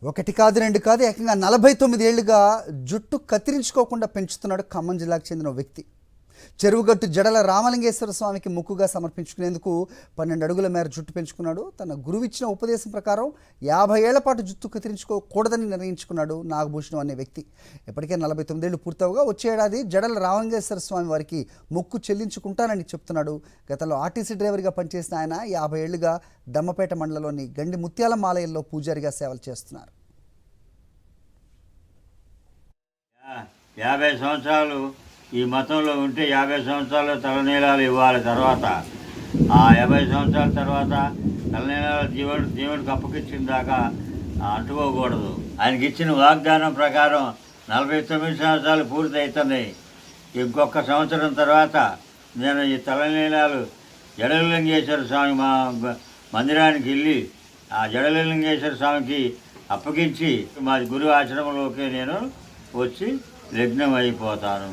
ఒకటి కాదు, రెండు కాదు, ఏకంగా 49 ఏళ్లుగా జుట్టు కత్తిరించుకోకుండా పెంచుతున్నాడు ఖమ్మం జిల్లాకు చెందిన ఓ వ్యక్తి. చెరువుగట్టు జడల రామలింగేశ్వర స్వామికి మొక్కుగా సమర్పించుకునేందుకు 12 అడుగుల మేర జుట్టు పెంచుకున్నాడు. తన గురువు ఇచ్చిన ఉపదేశం ప్రకారం 50 ఏళ్ల పాటు జుట్టు కత్తిరించుకోకూడదని నిర్ణయించుకున్నాడు నాగభూషణం అనే వ్యక్తి. ఇప్పటికే 49 ఏళ్లు పూర్తవగా వచ్చే ఏడాది జడల రామలింగేశ్వర స్వామి వారికి మొక్కు చెల్లించుకుంటానని చెప్తున్నాడు. గతంలో ఆర్టీసీ డ్రైవర్గా పనిచేసిన ఆయన 50 ఏళ్లుగా దమ్మపేట మండలంలోని గండి ముత్యాలమ్మ ఆలయంలో పూజారిగా సేవలు చేస్తున్నారు. 50 సంవత్సరాలు ఈ మతంలో ఉంటే 50 సంవత్సరాలు తలనీలాలు ఇవ్వాలి. తర్వాత ఆ 50 సంవత్సరాల తర్వాత తలనీలాలు దేవుడికి అప్పగించిన దాకా అంటుకోకూడదు. ఆయనకి ఇచ్చిన వాగ్దానం ప్రకారం 49 సంవత్సరాలు పూర్తి అవుతున్నాయి. ఇంకొక సంవత్సరం తర్వాత నేను ఈ తలనీలాలు జడలింగేశ్వర స్వామి మా మందిరానికి వెళ్ళి ఆ జడలింగేశ్వర స్వామికి అప్పగించి మా గురు ఆశ్రమంలోకి నేను వచ్చి లగ్నం అయిపోతాను.